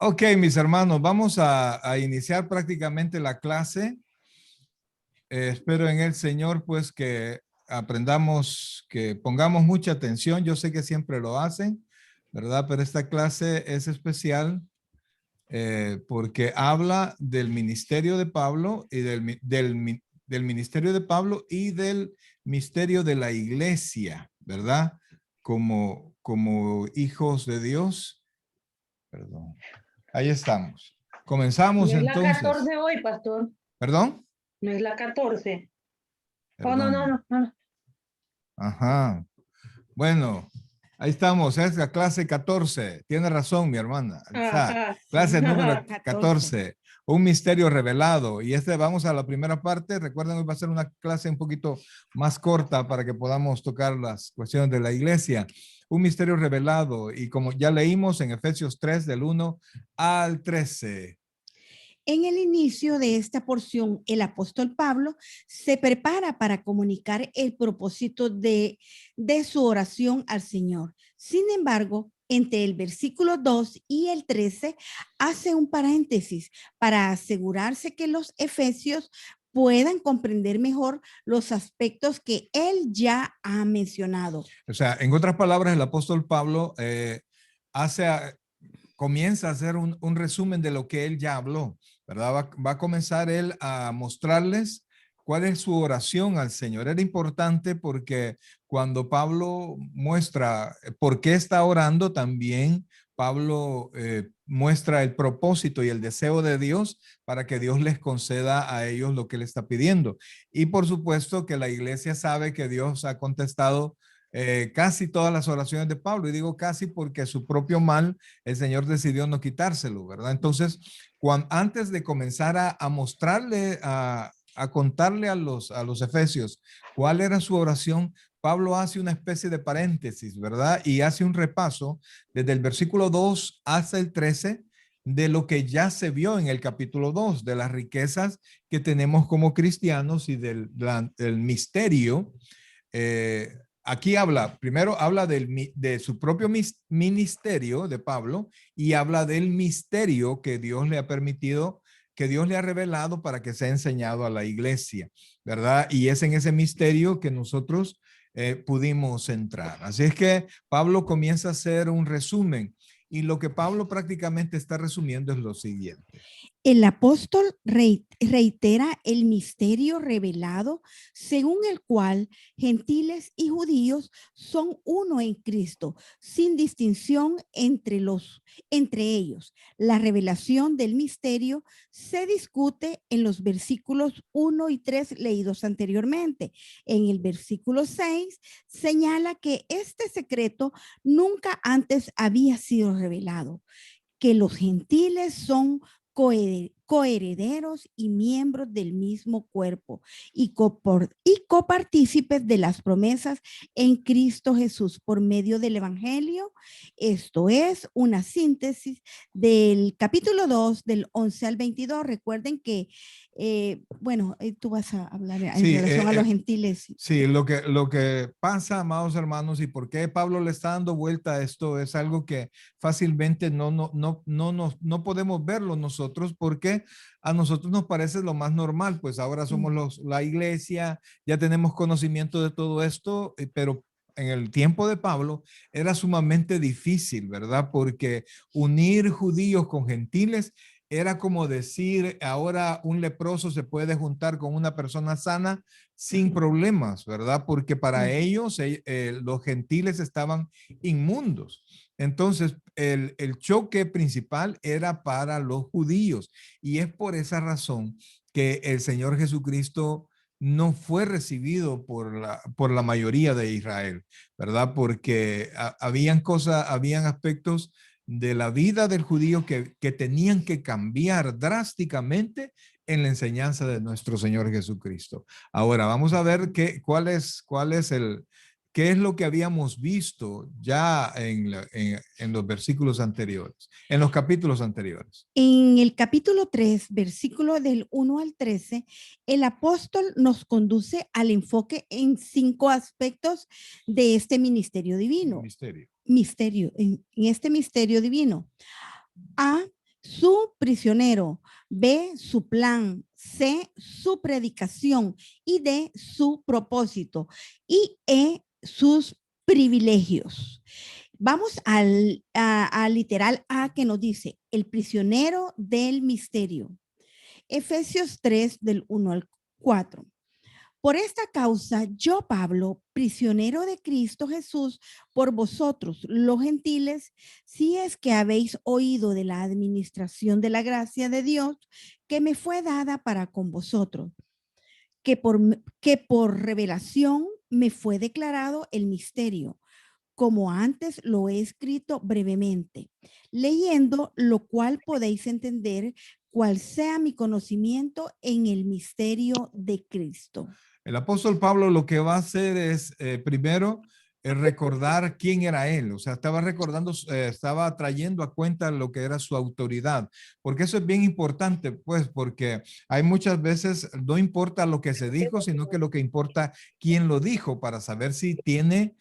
Ok, mis hermanos, vamos a iniciar prácticamente la clase. Espero en el Señor pues que aprendamos, que pongamos mucha atención. Yo sé que siempre lo hacen, ¿verdad? Pero esta clase es especial porque habla del ministerio de Pablo y del ministerio de Pablo y del misterio de la iglesia, ¿verdad? Como hijos de Dios. Perdón. Ahí estamos. No Comenzamos es la entonces. 14 hoy, pastor. ¿Perdón? No es la 14. Oh, no, no, Perdón. no, no. Ajá. Bueno, ahí estamos. Es la clase 14. Tiene razón, mi hermana. Está. Ajá, sí. Clase número 14. 14. Un misterio revelado. Y vamos a la primera parte. Recuerden, hoy va a ser una clase un poquito más corta para que podamos tocar las cuestiones de la iglesia. Un misterio revelado. Y como ya leímos en Efesios 3, del 1 al 13. En el inicio de esta porción, el apóstol Pablo se prepara para comunicar el propósito de su oración al Señor. Sin embargo, entre el versículo 2 y el 13, hace un paréntesis para asegurarse que los efesios puedan comprender mejor los aspectos que él ya ha mencionado. O sea, en otras palabras, el apóstol Pablo comienza a hacer un resumen de lo que él ya habló, ¿verdad? Va a comenzar él a mostrarles cuál es su oración al Señor. Era importante porque cuando Pablo muestra por qué está orando, también Pablo muestra el propósito y el deseo de Dios para que Dios les conceda a ellos lo que le está pidiendo. Y por supuesto que la iglesia sabe que Dios ha contestado casi todas las oraciones de Pablo, y digo casi porque su propio mal el Señor decidió no quitárselo, ¿verdad? Entonces, antes de comenzar a mostrarle, a contarle a los efesios cuál era su oración, Pablo hace una especie de paréntesis, ¿verdad? Y hace un repaso desde el versículo 2 hasta el 13 de lo que ya se vio en el capítulo 2, de las riquezas que tenemos como cristianos y del misterio. Aquí primero habla de su propio ministerio de Pablo, y habla del misterio que Dios le ha permitido, que Dios le ha revelado para que sea enseñado a la iglesia, ¿verdad? Y es en ese misterio que nosotros pudimos entrar. Así es que Pablo comienza a hacer un resumen, y lo que Pablo prácticamente está resumiendo es lo siguiente. El apóstol reitera el misterio revelado según el cual gentiles y judíos son uno en Cristo, sin distinción entre ellos. La revelación del misterio se discute en los versículos 1 y 3 leídos anteriormente. En el versículo 6 señala que este secreto nunca antes había sido revelado, que los gentiles son coherederos y miembros del mismo cuerpo y copartícipes de las promesas en Cristo Jesús por medio del Evangelio. Esto es una síntesis del capítulo 2, del 11 al 22. Recuerden que, tú vas a hablar en relación a los gentiles. Sí, lo que pasa, amados hermanos, y por qué Pablo le está dando vuelta a esto, es algo que fácilmente no podemos verlo nosotros, porque a nosotros nos parece lo más normal. Pues ahora somos la iglesia, ya tenemos conocimiento de todo esto, pero en el tiempo de Pablo era sumamente difícil, ¿verdad? Porque unir judíos con gentiles era como decir, ahora un leproso se puede juntar con una persona sana sin problemas, ¿verdad? Porque para ellos los gentiles estaban inmundos. Entonces, el choque principal era para los judíos, y es por esa razón que el Señor Jesucristo no fue recibido por la mayoría de Israel, ¿verdad? Porque habían aspectos de la vida del judío que tenían que cambiar drásticamente en la enseñanza de nuestro Señor Jesucristo. Ahora vamos a ver qué es lo que habíamos visto ya en los versículos anteriores, en los capítulos anteriores. En el capítulo 3, versículo del 1 al 13, el apóstol nos conduce al enfoque en 5 aspectos de este ministerio divino. En este misterio divino. A, su prisionero, B, su plan, C, su predicación y D, su propósito y E, sus privilegios. Vamos al literal A que nos dice el prisionero del misterio. Efesios 3 del 1 al 4. Por esta causa, yo, Pablo, prisionero de Cristo Jesús, por vosotros, los gentiles, si es que habéis oído de la administración de la gracia de Dios que me fue dada para con vosotros, que por revelación me fue declarado el misterio, como antes lo he escrito brevemente, leyendo lo cual podéis entender cuál sea mi conocimiento en el misterio de Cristo. El apóstol Pablo lo que va a hacer es, primero, recordar quién era él. O sea, estaba recordando, estaba trayendo a cuenta lo que era su autoridad. Porque eso es bien importante, pues, porque hay muchas veces, no importa lo que se dijo, sino que lo que importa quién lo dijo para saber si tiene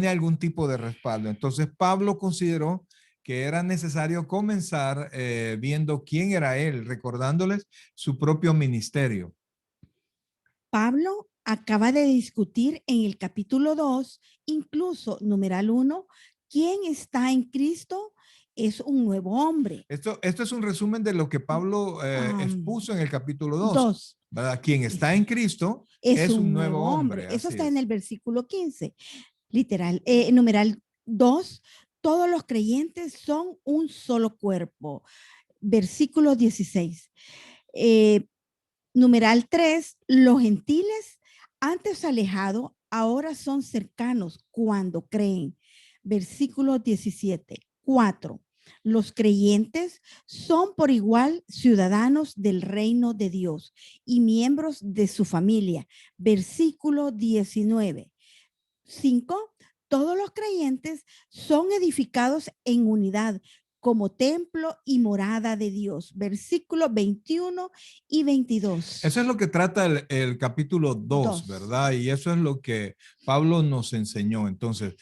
algún tipo de respaldo. Entonces, Pablo consideró que era necesario comenzar viendo quién era él, recordándoles su propio ministerio. Pablo acaba de discutir en el capítulo 2, incluso numeral 1, ¿quién está en Cristo? Es un nuevo hombre. Esto es un resumen de lo que Pablo expuso en el capítulo 2, 2. ¿verdad? Quien está en Cristo es un nuevo hombre. Eso Así está en es. el versículo 15. Literal, numeral 2, todos los creyentes son un solo cuerpo. Versículo 16. Numeral 3, los gentiles antes alejados, ahora son cercanos cuando creen. Versículo 17. 4. Los creyentes son por igual ciudadanos del reino de Dios y miembros de su familia. Versículo 19. 5. Todos los creyentes son edificados en unidad como templo y morada de Dios. Versículos 21 y 22. Eso es lo que trata el capítulo 2, ¿verdad? Y eso es lo que Pablo nos enseñó. Entonces,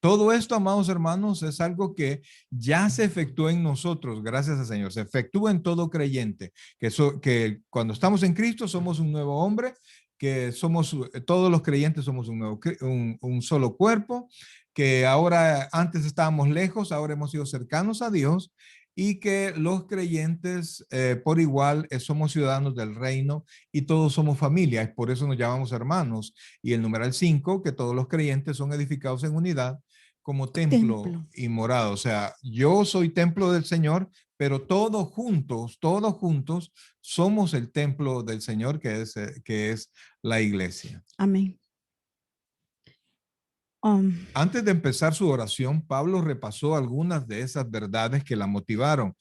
todo esto, amados hermanos, es algo que ya se efectúa en nosotros, gracias al Señor. Se efectúa en todo creyente, que cuando estamos en Cristo somos un nuevo hombre, que somos, todos los creyentes somos un solo cuerpo, que ahora antes estábamos lejos, ahora hemos sido cercanos a Dios y que los creyentes por igual somos ciudadanos del reino y todos somos familia, y por eso nos llamamos hermanos. Y el numeral 5, que todos los creyentes son edificados en unidad como templo y morada. O sea, yo soy templo del Señor, pero todos juntos somos el templo del Señor, que es la iglesia. Amén. Antes de empezar su oración, Pablo repasó algunas de esas verdades que la motivaron,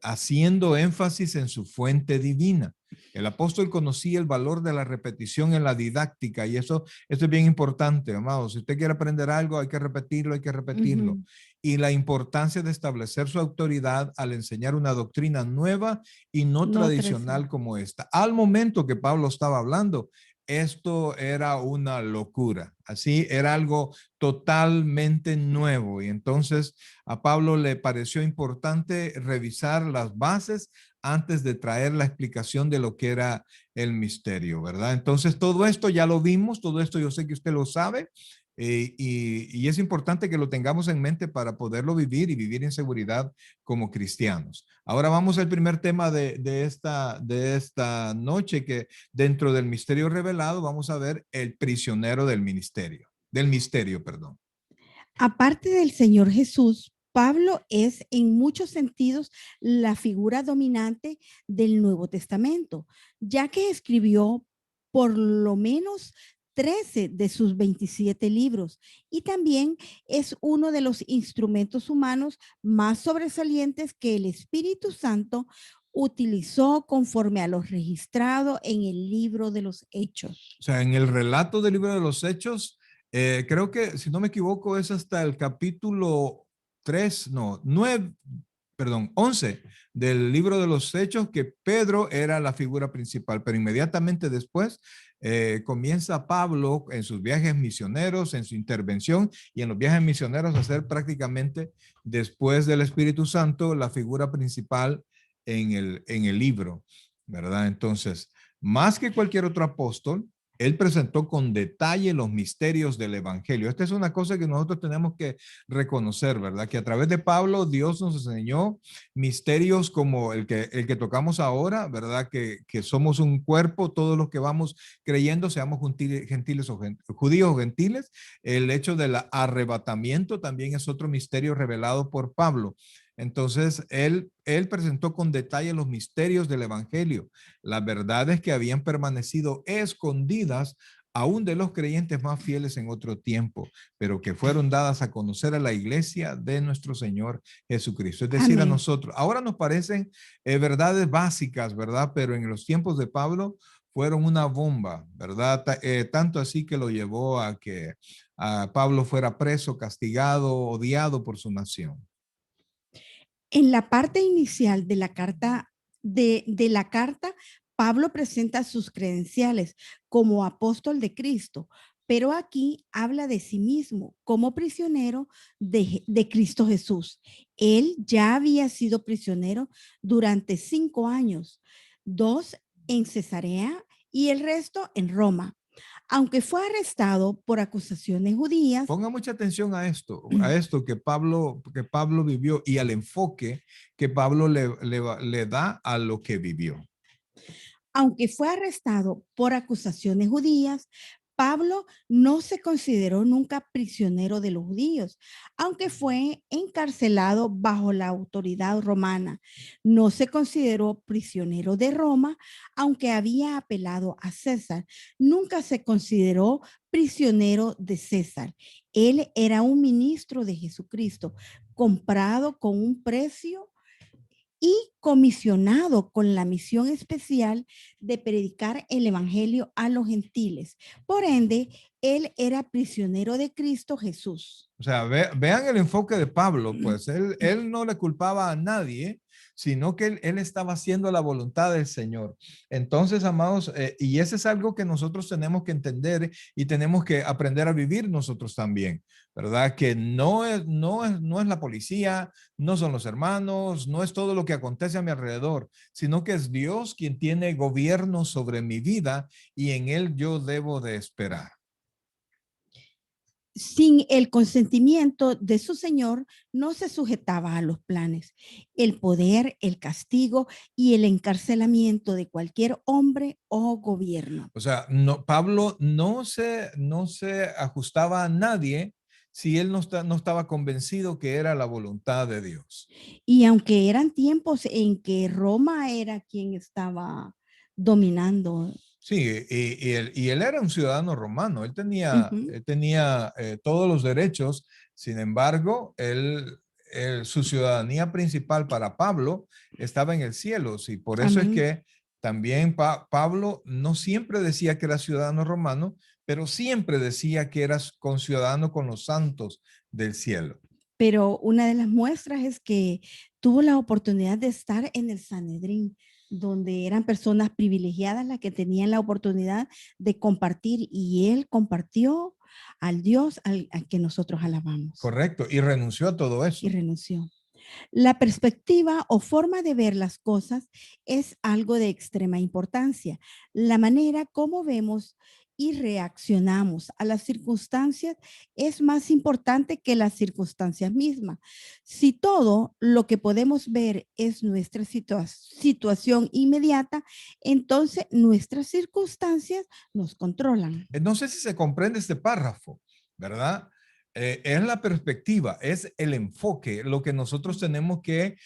haciendo énfasis en su fuente divina. El apóstol conocía el valor de la repetición en la didáctica y eso es bien importante, amados. Si usted quiere aprender algo, hay que repetirlo, hay que repetirlo. Y la importancia de establecer su autoridad al enseñar una doctrina nueva y no tradicional como esta. Al momento que Pablo estaba hablando, esto era una locura. Así era algo totalmente nuevo. Y entonces a Pablo le pareció importante revisar las bases antes de traer la explicación de lo que era el misterio, ¿verdad? Entonces todo esto ya lo vimos, todo esto yo sé que usted lo sabe. Y es importante que lo tengamos en mente para poderlo vivir y vivir en seguridad como cristianos. Ahora vamos al primer tema de esta noche, que dentro del misterio revelado vamos a ver el prisionero del misterio, perdón. Aparte del Señor Jesús, Pablo es en muchos sentidos la figura dominante del Nuevo Testamento, ya que escribió por lo menos 13 de sus 27 libros y también es uno de los instrumentos humanos más sobresalientes que el Espíritu Santo utilizó conforme a lo registrado en el libro de los Hechos. O sea, en el relato del libro de los Hechos, creo que, si no me equivoco, es hasta el capítulo 3, no, 9, perdón, 11 del libro de los Hechos, que Pedro era la figura principal, pero inmediatamente después comienza Pablo en sus viajes misioneros, en su intervención y en los viajes misioneros a ser prácticamente, después del Espíritu Santo, la figura principal en el libro, ¿verdad? Entonces, más que cualquier otro apóstol, él presentó con detalle los misterios del evangelio. Esta es una cosa que nosotros tenemos que reconocer, ¿verdad? Que a través de Pablo Dios nos enseñó misterios como el que tocamos ahora, ¿verdad? Que somos un cuerpo, todos los que vamos creyendo, seamos gentiles o judíos o gentiles. El hecho del arrebatamiento también es otro misterio revelado por Pablo. Entonces, él presentó con detalle los misterios del evangelio, las verdades que habían permanecido escondidas aún de los creyentes más fieles en otro tiempo, pero que fueron dadas a conocer a la iglesia de nuestro Señor Jesucristo, es decir, a Amén. nosotros. Ahora nos parecen verdades básicas, ¿verdad? Pero en los tiempos de Pablo fueron una bomba, ¿verdad? Tanto así que lo llevó a que Pablo fuera preso, castigado, odiado por su nación. En la parte inicial de la carta, Pablo presenta sus credenciales como apóstol de Cristo, pero aquí habla de sí mismo como prisionero de Cristo Jesús. Él ya había sido prisionero durante 5 años, 2 en Cesarea y el resto en Roma. Aunque fue arrestado por acusaciones judías. Ponga mucha atención a esto que Pablo vivió y al enfoque que Pablo le da a lo que vivió. Aunque fue arrestado por acusaciones judías, Pablo no se consideró nunca prisionero de los judíos, aunque fue encarcelado bajo la autoridad romana. No se consideró prisionero de Roma, aunque había apelado a César. Nunca se consideró prisionero de César. Él era un ministro de Jesucristo, comprado con un precio y comisionado con la misión especial de predicar el evangelio a los gentiles. Por ende, él era prisionero de Cristo Jesús. O sea, vean el enfoque de Pablo, pues él no le culpaba a nadie, sino que él estaba haciendo la voluntad del Señor. Entonces, amados, y ese es algo que nosotros tenemos que entender y tenemos que aprender a vivir nosotros también, ¿verdad? Que no es la policía, no son los hermanos, no es todo lo que acontece a mi alrededor, sino que es Dios quien tiene gobierno sobre mi vida y en él yo debo de esperar. Sin el consentimiento de su Señor, no se sujetaba a los planes, el poder, el castigo y el encarcelamiento de cualquier hombre o gobierno. O sea, Pablo no se ajustaba a nadie si él no estaba convencido que era la voluntad de Dios. Y aunque eran tiempos en que Roma era quien estaba dominando. Sí, y él era un ciudadano romano, él tenía todos los derechos, sin embargo, su ciudadanía principal para Pablo estaba en el cielo, sí, por eso Amén. es que también Pablo no siempre decía que era ciudadano romano, pero siempre decía que era conciudadano con los santos del cielo. Pero una de las muestras es que tuvo la oportunidad de estar en el Sanedrín, donde eran personas privilegiadas las que tenían la oportunidad de compartir, y él compartió al Dios al que nosotros alabamos. Correcto, y renunció a todo eso. Y renunció. La perspectiva o forma de ver las cosas es algo de extrema importancia. La manera como vemos y reaccionamos a las circunstancias es más importante que las circunstancias mismas. Si todo lo que podemos ver es nuestra situación inmediata, entonces nuestras circunstancias nos controlan. No sé si se comprende este párrafo, ¿verdad? Es la perspectiva, es el enfoque, lo que nosotros tenemos que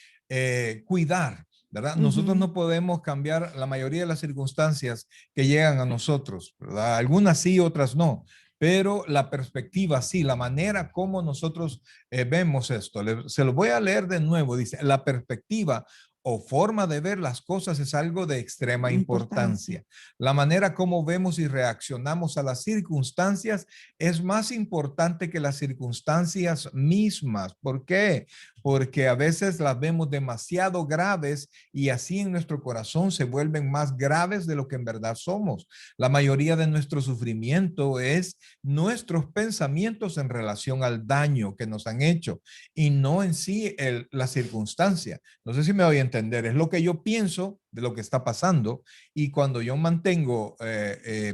cuidar, ¿verdad? Nosotros no podemos cambiar la mayoría de las circunstancias que llegan a nosotros, ¿verdad? Algunas sí, otras no, pero la perspectiva sí, la manera como nosotros vemos esto. Se lo voy a leer de nuevo, dice, la perspectiva o forma de ver las cosas es algo de extrema Importancia. importancia. La manera como vemos y reaccionamos a las circunstancias es más importante que las circunstancias mismas. ¿Por qué? Porque a veces las vemos demasiado graves y así en nuestro corazón se vuelven más graves de lo que en verdad somos. La mayoría de nuestro sufrimiento es nuestros pensamientos en relación al daño que nos han hecho y no en sí la circunstancia. No sé si me voy a entender, es lo que yo pienso de lo que está pasando y cuando yo mantengo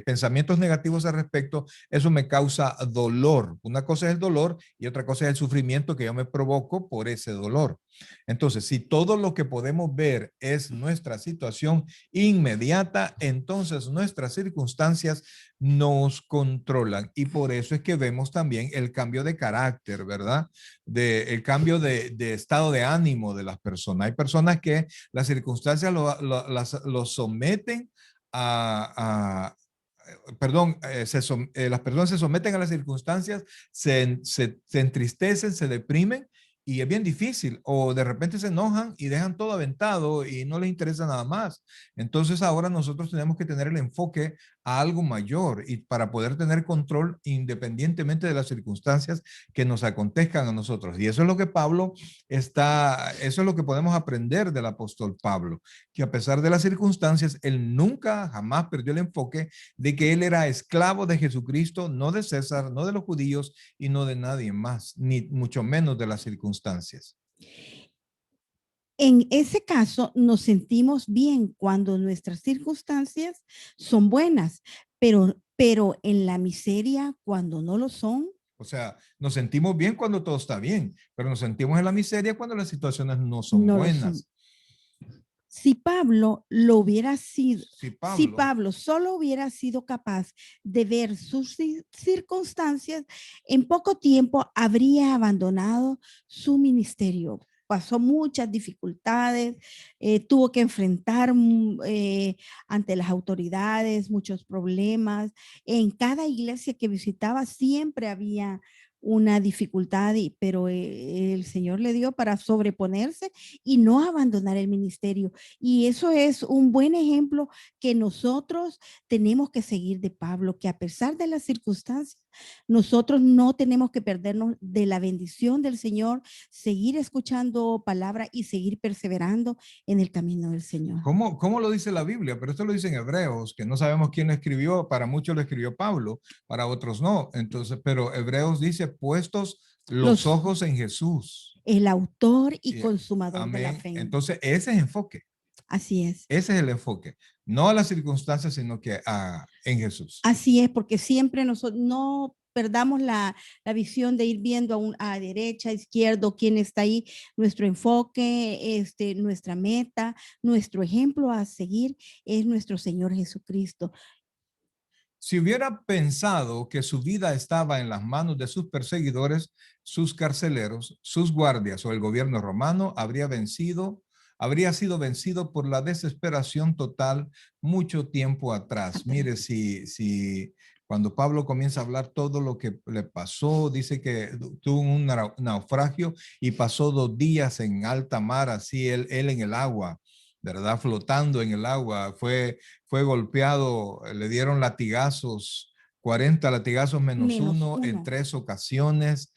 pensamientos negativos al respecto, eso me causa dolor. Una cosa es el dolor y otra cosa es el sufrimiento que yo me provoco por ese dolor. Entonces, si todo lo que podemos ver es nuestra situación inmediata, entonces nuestras circunstancias nos controlan y por eso es que vemos también el cambio de carácter, ¿verdad? El cambio de estado de ánimo de las personas. Hay personas que las circunstancias lo someten a perdón, las personas se someten a las circunstancias, se entristecen, se deprimen y es bien difícil o de repente se enojan y dejan todo aventado y no les interesa nada más. Entonces ahora nosotros tenemos que tener el enfoque a algo mayor y para poder tener control independientemente de las circunstancias que nos acontezcan a nosotros. Y eso es lo que eso es lo que podemos aprender del apóstol Pablo, que a pesar de las circunstancias, él nunca, jamás perdió el enfoque de que él era esclavo de Jesucristo, no de César, no de los judíos y no de nadie más, ni mucho menos de las circunstancias. En ese caso, nos sentimos bien cuando nuestras circunstancias son buenas, pero en la miseria, cuando no lo son, O sea, nos sentimos bien cuando todo está bien, pero nos sentimos en la miseria cuando las situaciones no son no lo son. buenas. Si Pablo lo hubiera sido, si Pablo, Pablo solo hubiera sido capaz de ver sus circunstancias, en poco tiempo habría abandonado su ministerio. Pasó muchas dificultades, tuvo que enfrentar ante las autoridades muchos problemas. En cada iglesia que visitaba siempre había una dificultad, pero el Señor le dio para sobreponerse y no abandonar el ministerio. Y eso es un buen ejemplo que nosotros tenemos que seguir de Pablo, que a pesar de las circunstancias, nosotros no tenemos que perdernos de la bendición del Señor, seguir escuchando palabra y seguir perseverando en el camino del Señor. ¿cómo lo dice la Biblia? Pero esto lo dice en Hebreos, que no sabemos quién lo escribió, para muchos lo escribió Pablo, para otros no. Entonces, pero Hebreos dice, puestos los ojos en Jesús. El autor y Y, consumador de la amén. fe. Entonces, ese es enfoque. Así es. Ese es el enfoque. No a las circunstancias, sino que en Jesús. Así es, porque siempre nosotros no perdamos la visión de ir viendo a derecha, a izquierdo, quién está ahí. Nuestro enfoque, nuestra meta, nuestro ejemplo a seguir es nuestro Señor Jesucristo. Si hubiera pensado que su vida estaba en las manos de sus perseguidores, sus carceleros, sus guardias o el gobierno romano, habría sido vencido por la desesperación total mucho tiempo atrás. Mire, si cuando Pablo comienza a hablar todo lo que le pasó, dice que tuvo un naufragio y pasó 2 días en alta mar, así él en el agua, ¿verdad? Flotando en el agua, fue golpeado, le dieron latigazos, 40 latigazos menos uno en 3 ocasiones,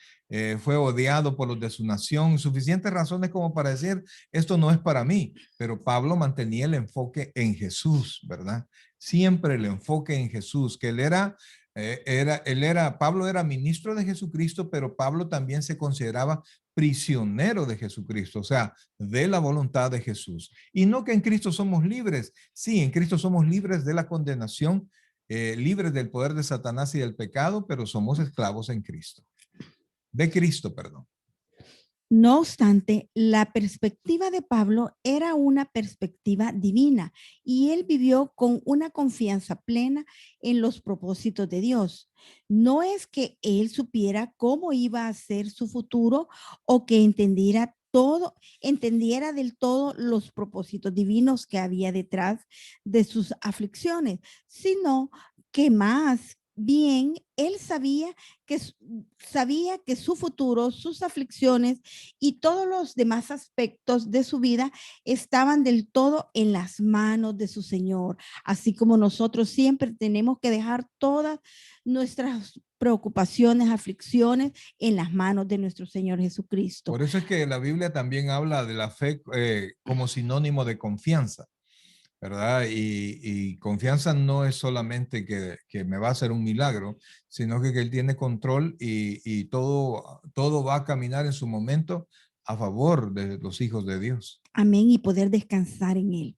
fue odiado por los de su nación, suficientes razones como para decir, esto no es para mí, pero Pablo mantenía el enfoque en Jesús, ¿verdad? Siempre el enfoque en Jesús, que Pablo era ministro de Jesucristo, pero Pablo también se consideraba prisionero de Jesucristo, o sea, de la voluntad de Jesús. Y no que en Cristo somos libres, sí, en Cristo somos libres de la condenación, libres del poder de Satanás y del pecado, pero somos esclavos en Cristo. De Cristo, perdón. No obstante, la perspectiva de Pablo era una perspectiva divina y él vivió con una confianza plena en los propósitos de Dios. No es que él supiera cómo iba a ser su futuro o que entendiera del todo los propósitos divinos que había detrás de sus aflicciones, sino que más bien, él sabía que su futuro, sus aflicciones y todos los demás aspectos de su vida estaban del todo en las manos de su Señor, así como nosotros siempre tenemos que dejar todas nuestras preocupaciones, aflicciones en las manos de nuestro Señor Jesucristo. Por eso es que la Biblia también habla de la fe como sinónimo de confianza, ¿verdad? Y confianza no es solamente que me va a hacer un milagro, sino que Él tiene control y todo va a caminar en su momento a favor de los hijos de Dios. Amén, y poder descansar en Él.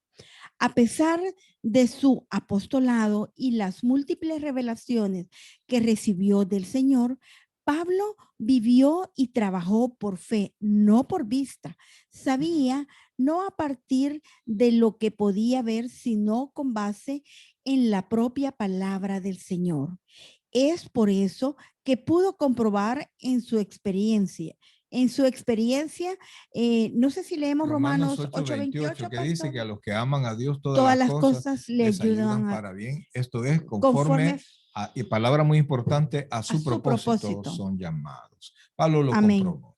A pesar de su apostolado y las múltiples revelaciones que recibió del Señor, Pablo vivió y trabajó por fe, no por vista. Sabía no a partir de lo que podía ver, sino con base en la propia palabra del Señor. Es por eso que pudo comprobar en su experiencia. No sé si leemos Romanos Romanos 8:28, 8:28, que dice pastor. que a los que aman a Dios todas Todas las las cosas cosas le les ayudan ayudan a, para bien. Esto es conforme conforme a, y palabra muy importante, a a su su propósito propósito. son llamados. Pablo lo Amén. comprobó.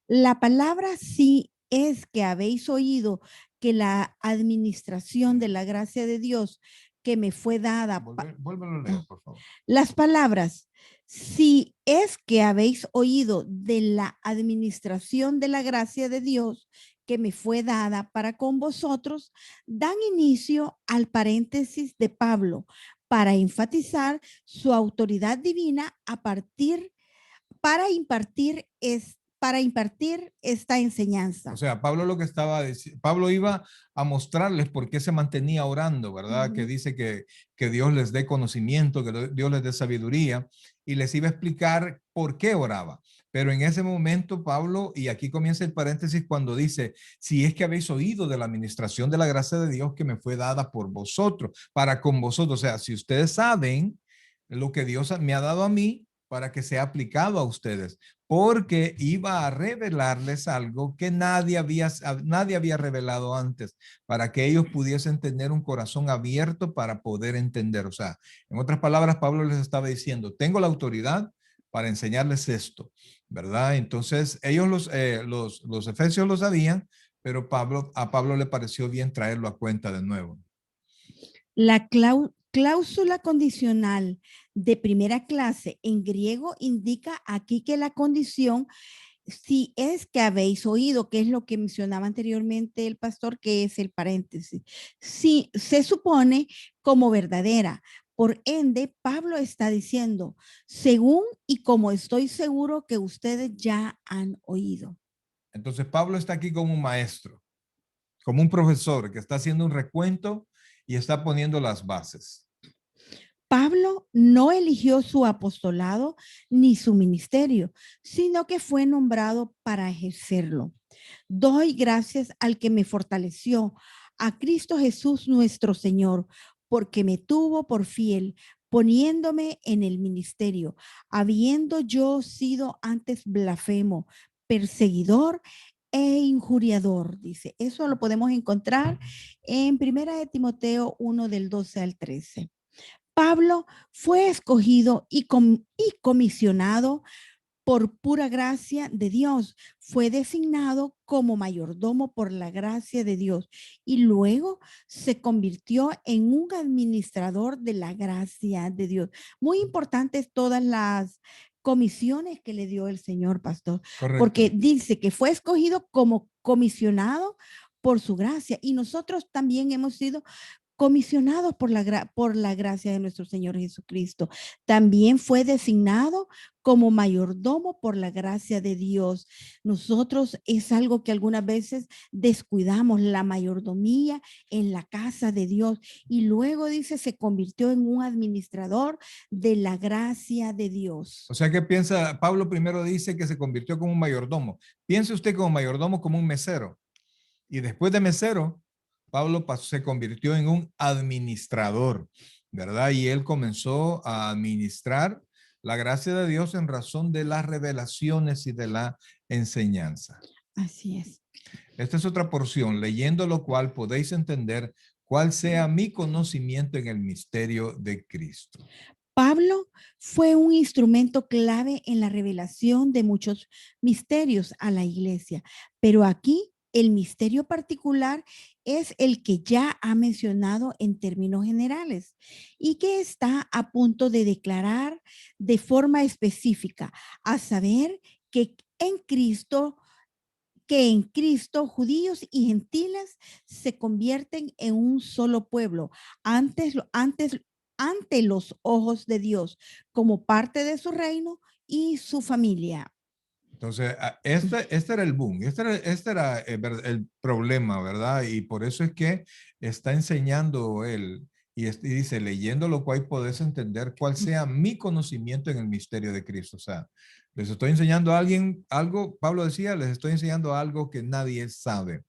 La palabra sí es que habéis oído que la administración de la gracia de Dios que me fue dada. Vuélvelo a leer, por favor. Las palabras, si es que habéis oído de la administración de la gracia de Dios que me fue dada para con vosotros, dan inicio al paréntesis de Pablo para enfatizar su autoridad divina para impartir esta enseñanza. O sea, Pablo lo que estaba diciendo, Pablo iba a mostrarles por qué se mantenía orando, ¿verdad? Que dice que Dios les dé conocimiento, que Dios les dé sabiduría, y les iba a explicar por qué oraba. Pero en ese momento Pablo, y aquí comienza el paréntesis cuando dice, si es que habéis oído de la administración de la gracia de Dios que me fue dada por vosotros, para con vosotros. O sea, si ustedes saben lo que Dios me ha dado a mí para que sea aplicado a ustedes, porque iba a revelarles algo que nadie había revelado antes, para que ellos pudiesen tener un corazón abierto para poder entender. O sea, en otras palabras, Pablo les estaba diciendo, tengo la autoridad para enseñarles esto, ¿verdad? Entonces, ellos los efesios lo sabían, pero a Pablo le pareció bien traerlo a cuenta de nuevo. La cláusula condicional de primera clase en griego indica aquí que la condición, si es que habéis oído, que es lo que mencionaba anteriormente el pastor, que es el paréntesis, si se supone como verdadera. Por ende, Pablo está diciendo, según y como estoy seguro que ustedes ya han oído. Entonces, Pablo está aquí como un maestro, como un profesor que está haciendo un recuento y está poniendo las bases. Pablo no eligió su apostolado ni su ministerio, sino que fue nombrado para ejercerlo. Doy gracias al que me fortaleció, a Cristo Jesús nuestro Señor, porque me tuvo por fiel, poniéndome en el ministerio, habiendo yo sido antes blasfemo, perseguidor e injuriador, dice. Eso lo podemos encontrar en 1 de Timoteo 1 del 12 al 13. Pablo fue escogido y comisionado por pura gracia de Dios. Fue designado como mayordomo por la gracia de Dios y luego se convirtió en un administrador de la gracia de Dios. Muy importantes todas las comisiones que le dio el Señor, pastor. Correcto. Porque dice que fue escogido como comisionado por su gracia y nosotros también hemos sido comisionados por la gracia de nuestro Señor Jesucristo. También fue designado como mayordomo por la gracia de Dios. Nosotros es algo que algunas veces descuidamos, la mayordomía en la casa de Dios. Y luego dice, se convirtió en un administrador de la gracia de Dios. O sea, ¿qué piensa? Pablo primero dice que se convirtió como un mayordomo. Piense usted como mayordomo, como un mesero. Y después de mesero, Pablo se convirtió en un administrador, ¿verdad? Y él comenzó a administrar la gracia de Dios en razón de las revelaciones y de la enseñanza. Así es. Esta es otra porción, leyendo lo cual podéis entender cuál sea mi conocimiento en el misterio de Cristo. Pablo fue un instrumento clave en la revelación de muchos misterios a la iglesia, pero aquí el misterio particular es el que ya ha mencionado en términos generales y que está a punto de declarar de forma específica, a saber que en Cristo judíos y gentiles se convierten en un solo pueblo ante los ojos de Dios como parte de su reino y su familia. Entonces, este era el boom, este era el problema, ¿verdad? Y por eso es que está enseñando él y dice, leyendo lo cual podés entender cuál sea mi conocimiento en el misterio de Cristo. O sea, les estoy enseñando a alguien algo, Pablo decía, les estoy enseñando algo que nadie sabe.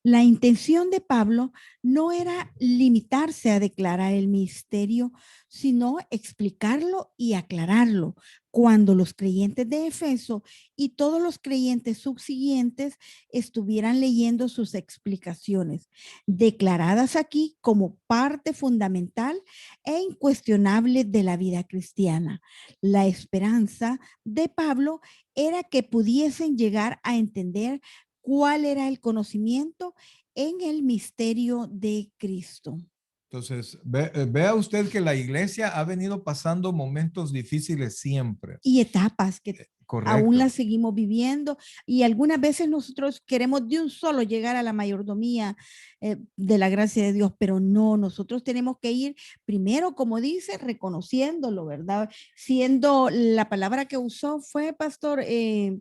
La intención de Pablo no era limitarse a declarar el misterio, sino explicarlo y aclararlo. Cuando los creyentes de Efeso y todos los creyentes subsiguientes estuvieran leyendo sus explicaciones, declaradas aquí como parte fundamental e incuestionable de la vida cristiana. La esperanza de Pablo era que pudiesen llegar a entender cuál era el conocimiento en el misterio de Cristo. Entonces, vea usted que la iglesia ha venido pasando momentos difíciles siempre. Y etapas que aún Correcto. las seguimos viviendo y algunas veces nosotros queremos de un solo llegar a la mayordomía de la gracia de Dios, pero no, nosotros tenemos que ir primero, como dice, reconociéndolo, ¿verdad? Siendo la palabra que usó fue, pastor, que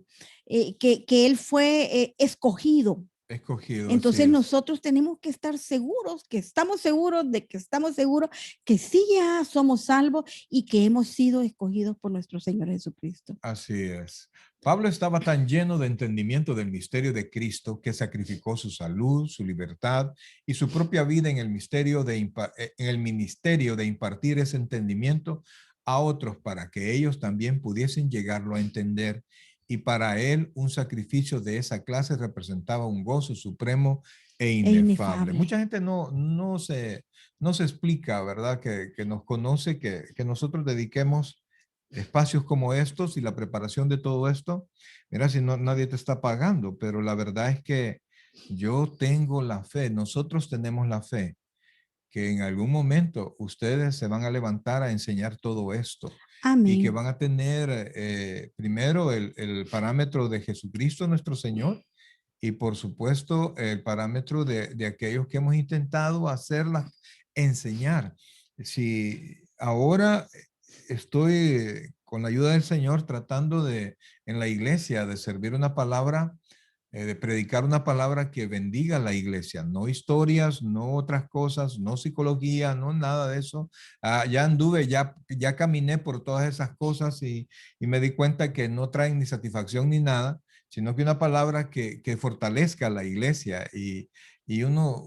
él fue escogido. Escogido, Entonces así es. nosotros tenemos que estar seguros, que estamos seguros que sí ya somos salvos y que hemos sido escogidos por nuestro Señor Jesucristo. Así es. Pablo estaba tan lleno de entendimiento del misterio de Cristo que sacrificó su salud, su libertad y su propia vida en el ministerio de impartir ese entendimiento a otros para que ellos también pudiesen llegarlo a entender. Y para él un sacrificio de esa clase representaba un gozo supremo e inefable. Mucha gente no se explica, ¿verdad? Que nos conoce, que nosotros dediquemos espacios como estos y la preparación de todo esto. Mira, si no, nadie te está pagando, pero la verdad es que yo tengo la fe, nosotros tenemos la fe que en algún momento ustedes se van a levantar a enseñar todo esto. Amén. Y que van a tener primero el parámetro de Jesucristo nuestro Señor y por supuesto el parámetro de aquellos que hemos intentado hacerlas, enseñar. Si ahora estoy con la ayuda del Señor tratando en la iglesia de servir una palabra, de predicar una palabra que bendiga a la iglesia, no historias, no otras cosas, no psicología, no nada de eso. Ya anduve, ya caminé por todas esas cosas y me di cuenta que no traen ni satisfacción ni nada, sino que una palabra que fortalezca a la iglesia y uno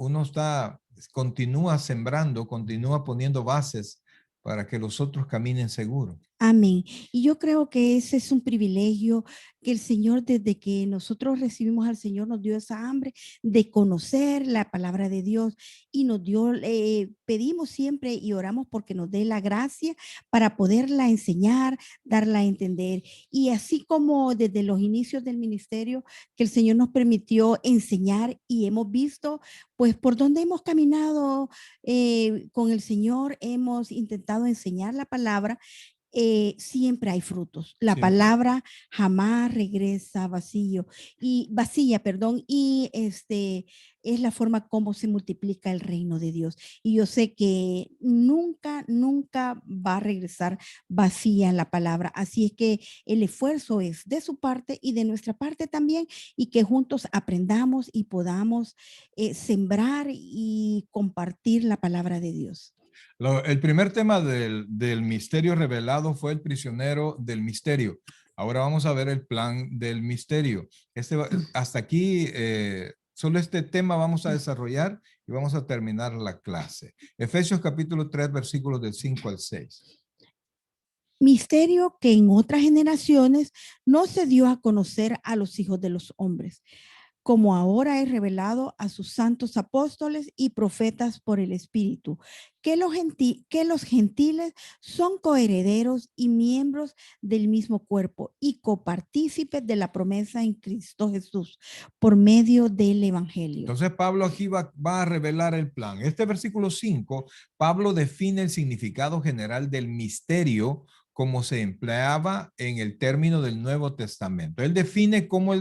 continúa sembrando, continúa poniendo bases para que los otros caminen seguro. Amén. Y yo creo que ese es un privilegio que el Señor, desde que nosotros recibimos al Señor, nos dio esa hambre de conocer la palabra de Dios y nos dio, pedimos siempre y oramos porque nos dé la gracia para poderla enseñar, darla a entender. Y así como desde los inicios del ministerio que el Señor nos permitió enseñar y hemos visto, pues por donde hemos caminado con el Señor, hemos intentado enseñar la palabra. Siempre hay frutos. La Siempre. palabra jamás regresa vacía, perdón, y es la forma como se multiplica el reino de Dios. Y yo sé que nunca va a regresar vacía la palabra. Así es que el esfuerzo es de su parte y de nuestra parte también, y que juntos aprendamos y podamos sembrar y compartir la palabra de Dios. El primer tema del misterio revelado fue el prisionero del misterio. Ahora vamos a ver el plan del misterio. Hasta aquí, solo este tema vamos a desarrollar y vamos a terminar la clase. Efesios capítulo 3, versículos del 5 al 6. Misterio que en otras generaciones no se dio a conocer a los hijos de los hombres, como ahora es revelado a sus santos apóstoles y profetas por el Espíritu, que los gentiles son coherederos y miembros del mismo cuerpo y copartícipes de la promesa en Cristo Jesús por medio del Evangelio. Entonces Pablo aquí va a revelar el plan. Este versículo 5, Pablo define el significado general del misterio como se empleaba en el término del Nuevo Testamento. Él define cómo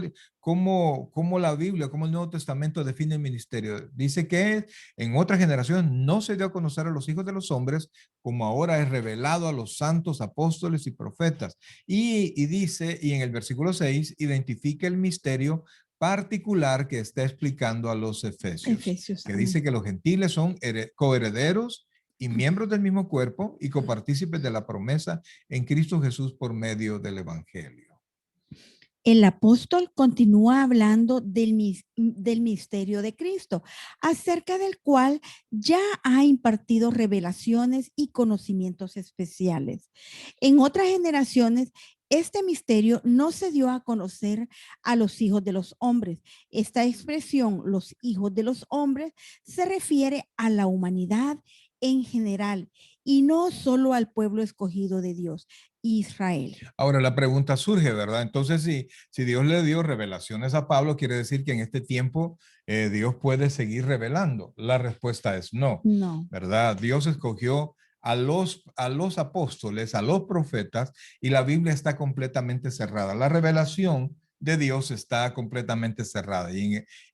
la Biblia, cómo el Nuevo Testamento define el ministerio. Dice que en otras generaciones no se dio a conocer a los hijos de los hombres, como ahora es revelado a los santos apóstoles y profetas. Y dice, y en el versículo 6, identifica el misterio particular que está explicando a los Efesios, que dice que los gentiles son coherederos y miembros del mismo cuerpo y copartícipes de la promesa en Cristo Jesús por medio del Evangelio. El apóstol continúa hablando del misterio de Cristo, acerca del cual ya ha impartido revelaciones y conocimientos especiales. En otras generaciones, este misterio no se dio a conocer a los hijos de los hombres. Esta expresión, los hijos de los hombres, se refiere a la humanidad en general y no solo al pueblo escogido de Dios, Israel. Ahora la pregunta surge, ¿verdad? Entonces, si Dios le dio revelaciones a Pablo, quiere decir que en este tiempo Dios puede seguir revelando. La respuesta es no, No. ¿verdad? Dios escogió a los apóstoles, a los profetas, y la Biblia está completamente cerrada. La revelación de Dios está completamente cerrada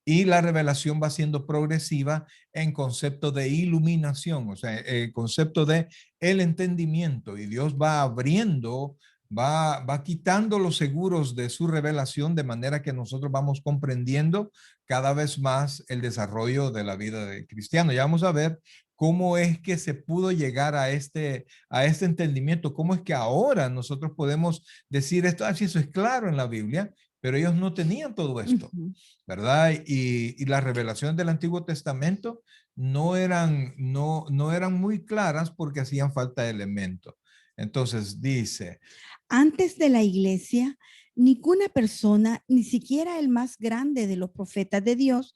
y la revelación va siendo progresiva en concepto de iluminación, o sea, el concepto de el entendimiento, y Dios va abriendo, va quitando los seguros de su revelación de manera que nosotros vamos comprendiendo cada vez más el desarrollo de la vida del cristiano. Ya vamos a ver cómo es que se pudo llegar a este entendimiento, cómo es que ahora nosotros podemos decir esto, así eso es claro en la Biblia, pero ellos no tenían todo esto, ¿verdad? Y las revelaciones del Antiguo Testamento no eran muy claras porque hacían falta elementos. Entonces dice, Antes de la iglesia, ninguna persona, ni siquiera el más grande de los profetas de Dios,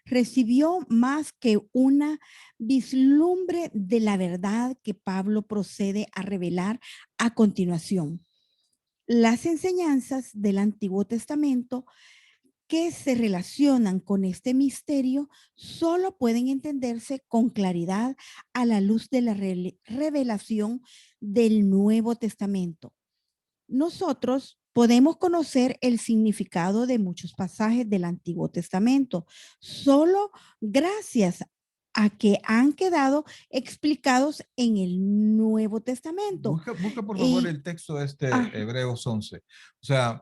recibió más que una vislumbre de la verdad que Pablo procede a revelar a continuación. Las enseñanzas del Antiguo Testamento que se relacionan con este misterio solo pueden entenderse con claridad a la luz de la revelación del Nuevo Testamento. Nosotros podemos conocer el significado de muchos pasajes del Antiguo Testamento solo gracias a que han quedado explicados en el Nuevo Testamento. busca por favor el texto Hebreos 11. O sea,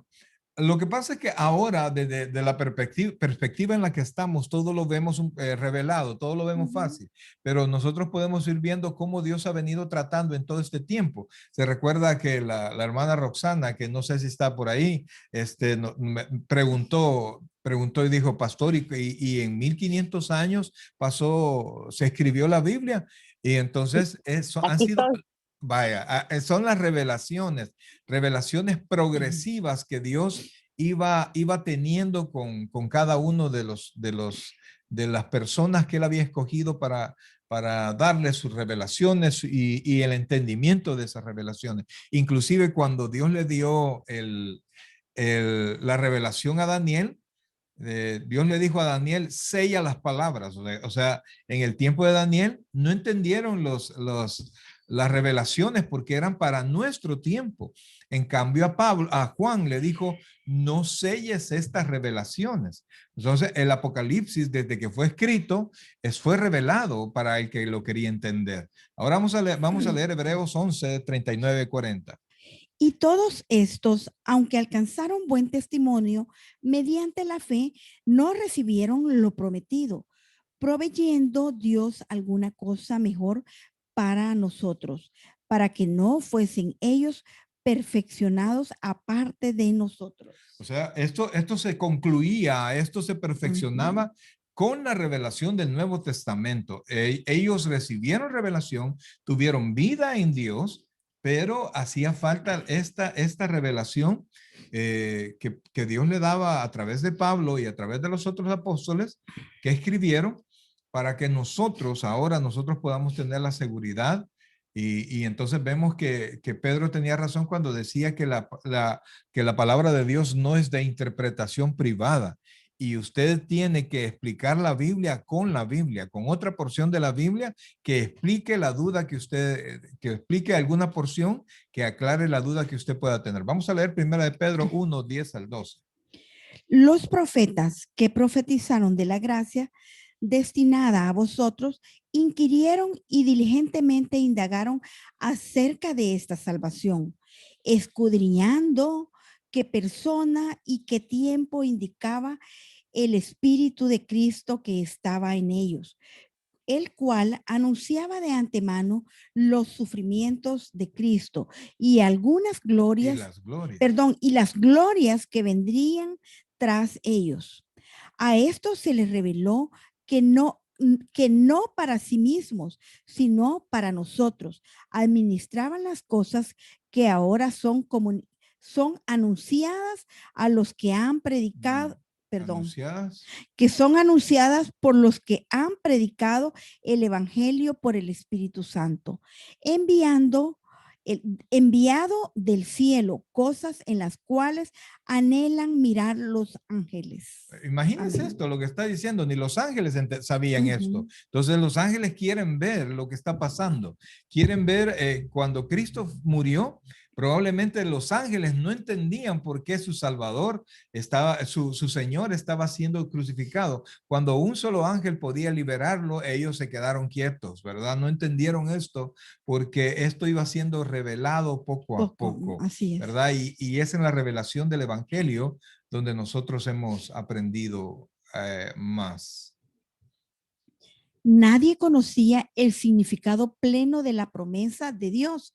lo que pasa es que ahora, desde la perspectiva en la que estamos, todo lo vemos revelado, todo lo vemos fácil, pero nosotros podemos ir viendo cómo Dios ha venido tratando en todo este tiempo. Se recuerda que la hermana Roxana, que no sé si está por ahí, me preguntó y dijo, pastor, y en 1500 años se escribió la Biblia, y entonces han sido... Vaya, son las revelaciones progresivas que Dios iba teniendo con cada uno de las personas que él había escogido para darle sus revelaciones y el entendimiento de esas revelaciones. Inclusive cuando Dios le dio la revelación a Daniel, Dios le dijo a Daniel, sella las palabras. O sea, en el tiempo de Daniel no entendieron las revelaciones porque eran para nuestro tiempo. En cambio a Juan le dijo, no selles estas revelaciones. Entonces el Apocalipsis, desde que fue escrito, fue revelado para el que lo quería entender. Ahora vamos a leer Hebreos 11, 39, 40. Y todos estos, aunque alcanzaron buen testimonio mediante la fe, no recibieron lo prometido, proveyendo Dios alguna cosa mejor para nosotros, para que no fuesen ellos perfeccionados aparte de nosotros. O sea, esto se concluía, esto se perfeccionaba con la revelación del Nuevo Testamento. Ellos recibieron revelación, tuvieron vida en Dios, pero hacía falta esta revelación que Dios le daba a través de Pablo y a través de los otros apóstoles que escribieron para que ahora nosotros podamos tener la seguridad. Y entonces vemos que Pedro tenía razón cuando decía que que la palabra de Dios no es de interpretación privada. Y usted tiene que explicar la Biblia, con otra porción de la Biblia que explique la duda que explique alguna porción que aclare la duda que usted pueda tener. Vamos a leer primera de Pedro 1, 10 al 12. Los profetas que profetizaron de la gracia destinada a vosotros inquirieron y diligentemente indagaron acerca de esta salvación, escudriñando qué persona y qué tiempo indicaba el Espíritu de Cristo que estaba en ellos, el cual anunciaba de antemano los sufrimientos de Cristo y algunas glorias, y las glorias que vendrían tras ellos. A esto se les reveló que no para sí mismos, sino para nosotros, administraban las cosas que ahora son anunciadas a los que han predicado, Anunciadas. que son anunciadas por los que han predicado el evangelio por el Espíritu Santo, enviado del cielo, cosas en las cuales anhelan mirar los ángeles. Imagínense esto, lo que está diciendo, ni los ángeles sabían esto. Entonces los ángeles quieren ver lo que está pasando. Quieren ver cuando Cristo murió. Probablemente los ángeles no entendían por qué su Salvador su Señor estaba siendo crucificado. Cuando un solo ángel podía liberarlo, ellos se quedaron quietos, ¿verdad? No entendieron esto porque esto iba siendo revelado poco a poco, así es. ¿verdad? Y es en la revelación del evangelio donde nosotros hemos aprendido más. Nadie conocía el significado pleno de la promesa de Dios.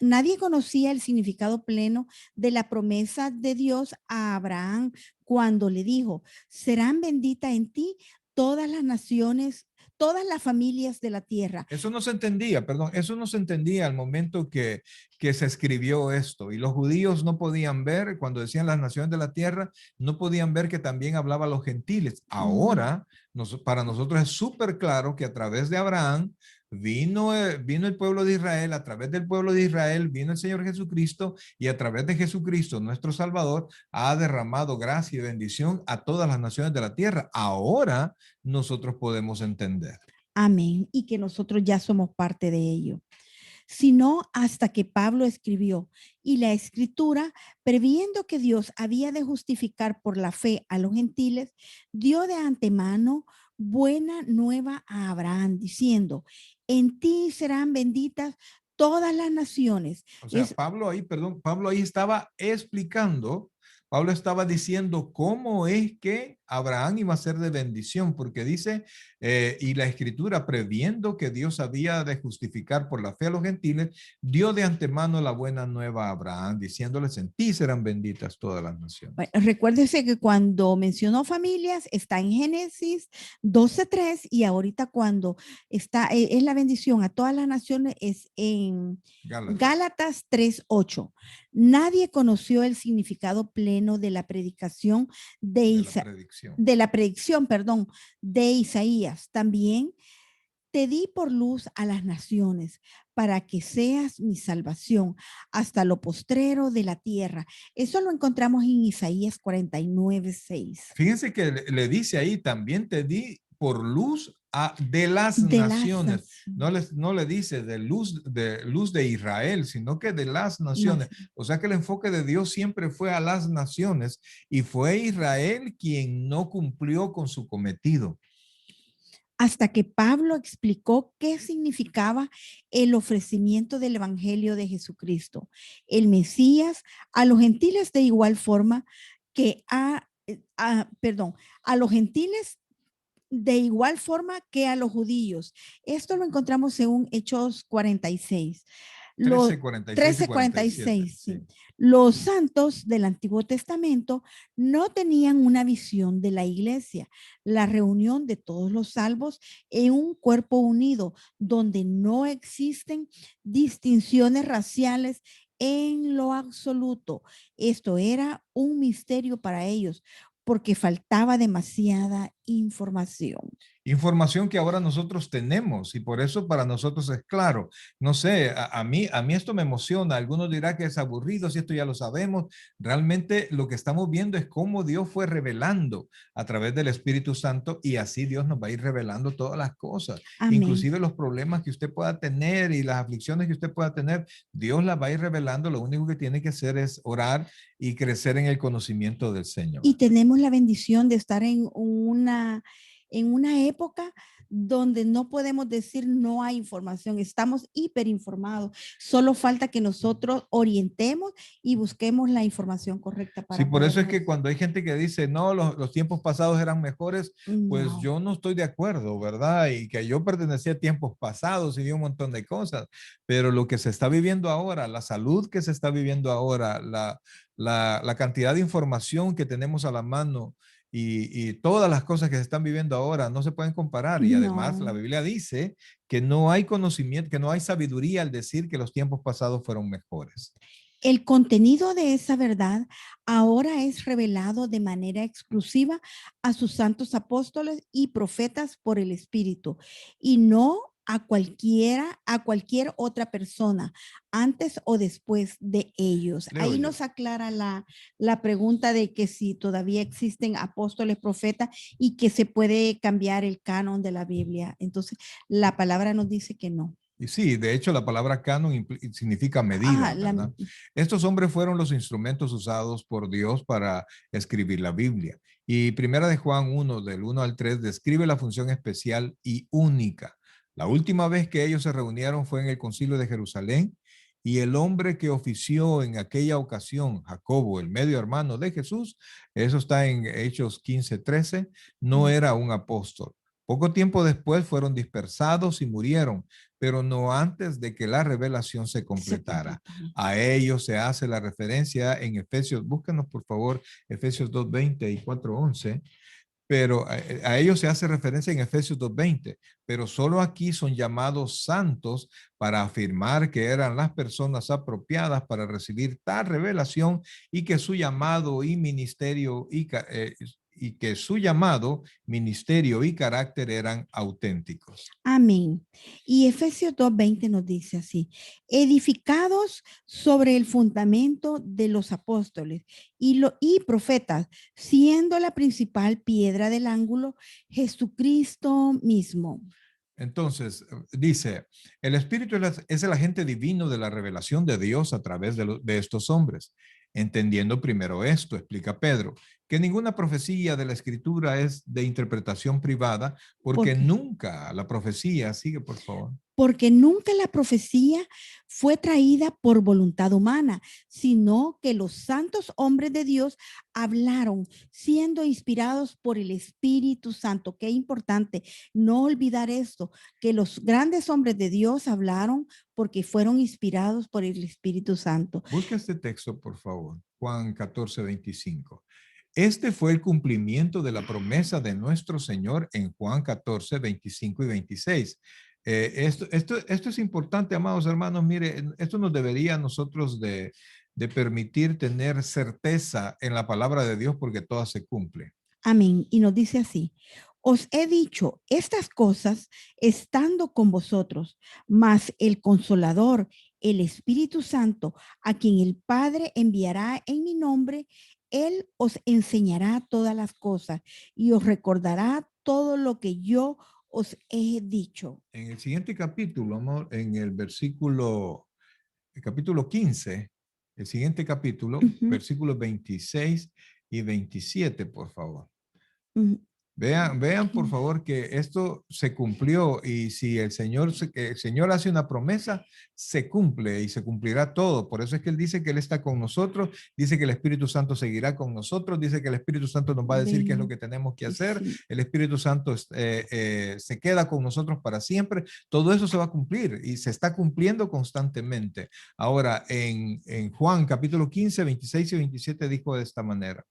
Nadie conocía el significado pleno de la promesa de Dios a Abraham cuando le dijo, serán benditas en ti todas las naciones, todas las familias de la tierra. Eso no se entendía, perdón, eso no se entendía al momento que se escribió esto. Y los judíos no podían ver, cuando decían las naciones de la tierra, no podían ver que también hablaba a los gentiles. Ahora, para nosotros es súper claro que a través de Abraham vino el pueblo de Israel, a través del pueblo de Israel vino el Señor Jesucristo y a través de Jesucristo, nuestro Salvador, ha derramado gracia y bendición a todas las naciones de la tierra. Ahora nosotros podemos entender. Amén. Y que nosotros ya somos parte de ello. Sino hasta que Pablo escribió, y la escritura, previendo que Dios había de justificar por la fe a los gentiles, dio de antemano buena nueva a Abraham, diciendo, en ti serán benditas todas las naciones. O sea, Pablo ahí estaba explicando, Pablo estaba diciendo cómo es que Abraham iba a ser de bendición, porque dice, y la escritura, previendo que Dios había de justificar por la fe a los gentiles, dio de antemano la buena nueva a Abraham, diciéndoles, en ti serán benditas todas las naciones. Bueno, recuérdese que cuando mencionó familias, está en Génesis 12:3, y ahorita cuando es la bendición a todas las naciones, es en Gálatas 3:8. Nadie conoció el significado pleno de la predicación de la predicción, de Isaías. También te di por luz a las naciones para que seas mi salvación hasta lo postrero de la tierra. Eso lo encontramos en Isaías 49:6. Fíjense que le dice ahí, también te di por luz de las naciones. No le dice de luz de Israel, sino que de las naciones. O sea que el enfoque de Dios siempre fue a las naciones y fue Israel quien no cumplió con su cometido. Hasta que Pablo explicó qué significaba el ofrecimiento del evangelio de Jesucristo, el Mesías, a los gentiles de igual forma que a los gentiles de igual forma que a los judíos. Esto lo encontramos según Hechos 46. 13:46. Sí. Los santos del Antiguo Testamento no tenían una visión de la iglesia, la reunión de todos los salvos en un cuerpo unido, donde no existen distinciones raciales, en lo absoluto. Esto era un misterio para ellos porque faltaba demasiada información. Información que ahora nosotros tenemos y por eso para nosotros es claro. No sé, a mí esto me emociona. Algunos dirán que es aburrido, si esto ya lo sabemos. Realmente lo que estamos viendo es cómo Dios fue revelando a través del Espíritu Santo y así Dios nos va a ir revelando todas las cosas. Amén. Inclusive los problemas que usted pueda tener y las aflicciones que usted pueda tener, Dios las va a ir revelando. Lo único que tiene que hacer es orar y crecer en el conocimiento del Señor. Y tenemos la bendición de estar en una época donde no podemos decir no hay información, estamos hiperinformados. Solo falta que nosotros orientemos y busquemos la información correcta para Sí, por eso es que podernos- cuando hay gente que dice, no, los tiempos pasados eran mejores, pues No. yo no estoy de acuerdo, ¿verdad? Y que yo pertenecía a tiempos pasados y vi un montón de cosas, pero lo que se está viviendo ahora, la salud que se está viviendo ahora, la cantidad de información que tenemos a la mano y todas las cosas que se están viviendo ahora no se pueden comparar. Y además la No. Biblia dice que no hay conocimiento, que no hay sabiduría al decir que los tiempos pasados fueron mejores. El contenido de esa verdad ahora es revelado de manera exclusiva a sus santos apóstoles y profetas por el Espíritu y no a cualquier otra persona antes o después de ellos. Leo Ahí yo. nos aclara la pregunta de que si todavía existen apóstoles, profetas y que se puede cambiar el canon de la Biblia. Entonces, la palabra nos dice que no. Y sí, de hecho la palabra canon significa medida, Ajá, ¿verdad? Estos hombres fueron los instrumentos usados por Dios para escribir la Biblia. Y Primera de Juan 1, del 1 al 3, describe la función especial y única. La última vez que ellos se reunieron fue en el Concilio de Jerusalén y el hombre que ofició en aquella ocasión, Jacobo, el medio hermano de Jesús, eso está en Hechos 15:13, no era un apóstol. Poco tiempo después fueron dispersados y murieron, pero no antes de que la revelación se completara. A ellos se hace la referencia en Efesios, búsquenos por favor, Efesios 2:20 y 4:11, pero a ellos se hace referencia en Efesios 2:20, pero solo aquí son llamados santos para afirmar que eran las personas apropiadas para recibir tal revelación y que su llamado y ministerio y que su llamado, ministerio y carácter eran auténticos. Amén. Y Efesios 2:20 nos dice así, edificados sobre el fundamento de los apóstoles y profetas, siendo la principal piedra del ángulo Jesucristo mismo. Entonces, dice, el Espíritu es el agente divino de la revelación de Dios a través de estos hombres. Entendiendo primero esto, explica Pedro, que ninguna profecía de la Escritura es de interpretación privada, porque nunca la profecía, sigue por favor. Porque nunca la profecía fue traída por voluntad humana, sino que los santos hombres de Dios hablaron siendo inspirados por el Espíritu Santo. Qué importante no olvidar esto, que los grandes hombres de Dios hablaron porque fueron inspirados por el Espíritu Santo. Busca este texto, por favor, Juan 14:25. Este fue el cumplimiento de la promesa de nuestro Señor en Juan 14:25 y 26. Esto es importante, amados hermanos. Mire, esto nos debería a nosotros de permitir tener certeza en la palabra de Dios porque toda se cumple. Amén. Y nos dice así, os he dicho estas cosas estando con vosotros, mas el Consolador, el Espíritu Santo, a quien el Padre enviará en mi nombre, él os enseñará todas las cosas y os recordará todo lo que yo os he dicho. En el siguiente capítulo, amor, en el capítulo 15, el siguiente capítulo, versículos 26 y 27, por favor. Vean por favor que esto se cumplió y si el Señor hace una promesa, se cumple y se cumplirá todo. Por eso es que Él dice que Él está con nosotros, dice que el Espíritu Santo seguirá con nosotros, dice que el Espíritu Santo nos va a decir qué es lo que tenemos que hacer. El Espíritu Santo se queda con nosotros para siempre. Todo eso se va a cumplir y se está cumpliendo constantemente. Ahora, en Juan capítulo 15, 26 y 27 dijo de esta manera.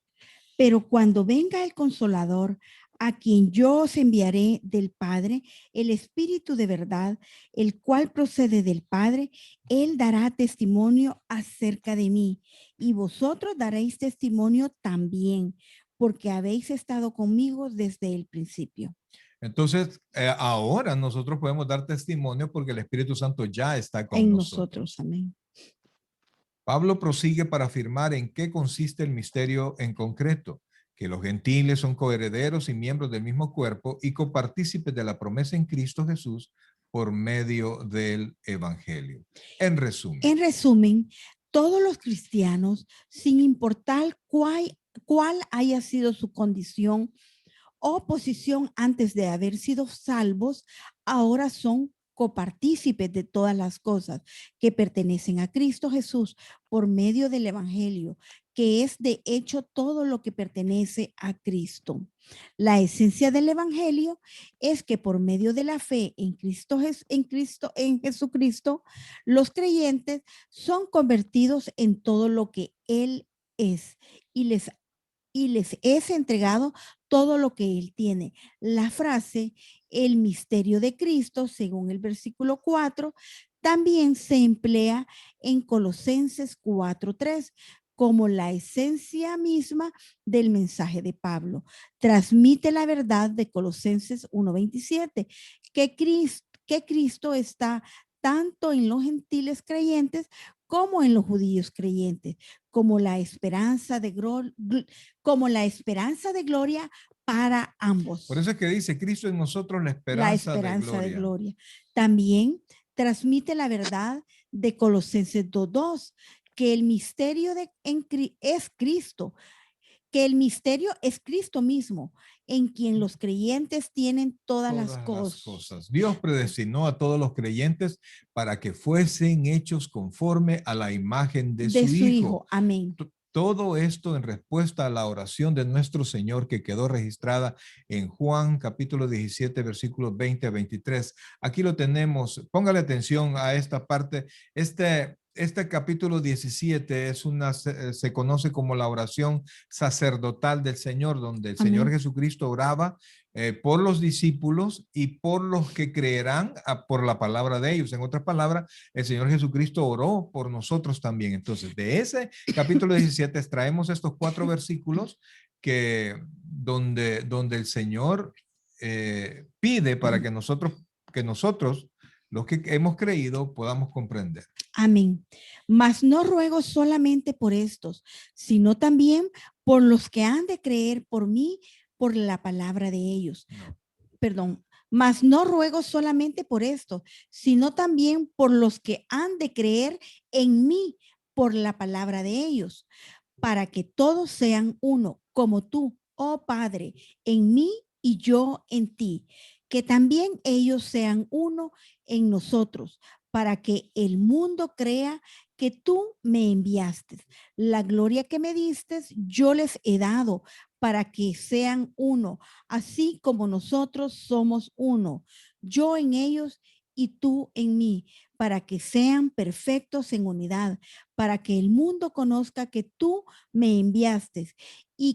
Pero cuando venga el Consolador, a quien yo os enviaré del Padre, el Espíritu de verdad, el cual procede del Padre, él dará testimonio acerca de mí, y vosotros daréis testimonio también, porque habéis estado conmigo desde el principio. Entonces, ahora nosotros podemos dar testimonio porque el Espíritu Santo ya está con En nosotros. nosotros, amén. Pablo prosigue para afirmar en qué consiste el misterio en concreto, que los gentiles son coherederos y miembros del mismo cuerpo y copartícipes de la promesa en Cristo Jesús por medio del Evangelio. En resumen. En resumen, todos los cristianos, sin importar cuál haya sido su condición o posición antes de haber sido salvos, ahora son copartícipes de todas las cosas que pertenecen a Cristo Jesús por medio del Evangelio, que es de hecho todo lo que pertenece a Cristo. La esencia del Evangelio es que por medio de la fe en en Jesucristo, los creyentes son convertidos en todo lo que Él es y les es entregado todo lo que Él tiene. La frase, el misterio de Cristo, según el versículo 4, también se emplea en Colosenses 4:3 como la esencia misma del mensaje de Pablo. Transmite la verdad de Colosenses 1:27, que Cristo está tanto en los gentiles creyentes como en los judíos creyentes, como la esperanza de gloria para ambos. Por eso es que dice Cristo en nosotros la esperanza, de gloria. También transmite la verdad de Colosenses 2:2, que el misterio es Cristo, que el misterio es Cristo mismo, en quien los creyentes tienen todas las cosas. Dios predestinó a todos los creyentes para que fuesen hechos conforme a la imagen de su Hijo. Amén. Todo esto en respuesta a la oración de nuestro Señor que quedó registrada en Juan capítulo 17, versículos 20 a 23. Aquí lo tenemos. Póngale atención a esta parte. Este capítulo 17 se conoce como la oración sacerdotal del Señor, donde el Señor Jesucristo oraba por los discípulos y por los que creerán por la palabra de ellos. En otras palabras, el Señor Jesucristo oró por nosotros también. Entonces, de ese capítulo 17 extraemos estos 4 versículos donde el Señor pide para que nosotros, los que hemos creído, podamos comprender. Amén. Mas no ruego solamente por estos, sino también por los que han de creer por mí, por la palabra de ellos. No. Perdón. Mas no ruego solamente por esto, sino también por los que han de creer en mí por la palabra de ellos, para que todos sean uno, como tú, oh Padre, en mí y yo en ti, que también ellos sean uno en nosotros, para que el mundo crea que tú me enviaste. La gloria que me diste, yo les he dado para que sean uno, así como nosotros somos uno, yo en ellos y tú en mí, para que sean perfectos en unidad, para que el mundo conozca que tú me enviaste y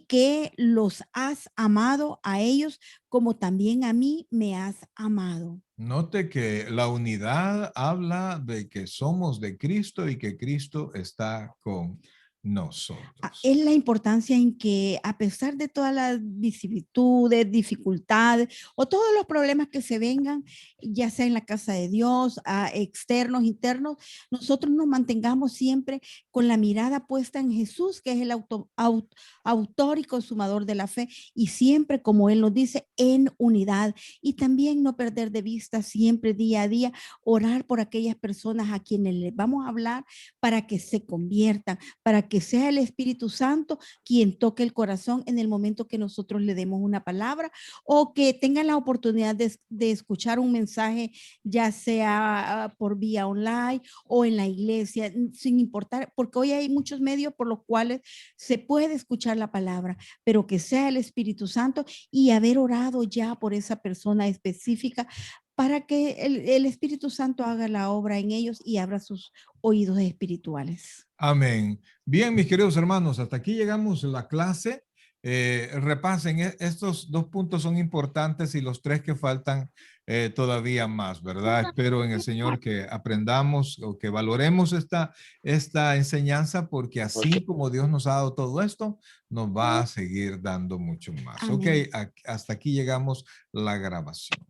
que los has amado a ellos como también a mí me has amado. Note que la unidad habla de que somos de Cristo y que Cristo está con nosotros. Es la importancia en que a pesar de todas las vicisitudes, dificultades o todos los problemas que se vengan, ya sea en la casa de Dios, externos, internos, nosotros nos mantengamos siempre con la mirada puesta en Jesús, que es el autor y consumador de la fe, y siempre, como Él nos dice, en unidad. Y también no perder de vista siempre, día a día, orar por aquellas personas a quienes les vamos a hablar para que se conviertan, para que sea el Espíritu Santo quien toque el corazón en el momento que nosotros le demos una palabra o que tengan la oportunidad de escuchar un mensaje, ya sea por vía online o en la iglesia, sin importar, porque hoy hay muchos medios por los cuales se puede escuchar la palabra, pero que sea el Espíritu Santo y haber orado ya por esa persona específica para que el Espíritu Santo haga la obra en ellos y abra sus oídos espirituales. Amén. Bien, mis queridos hermanos, hasta aquí llegamos a la clase. Repasen, estos 2 puntos son importantes y los 3 que faltan todavía más, ¿verdad? Espero en el Señor que aprendamos o que valoremos esta enseñanza, porque así como Dios nos ha dado todo esto, nos va a seguir dando mucho más. Ok, Amén. hasta aquí llegamos la grabación.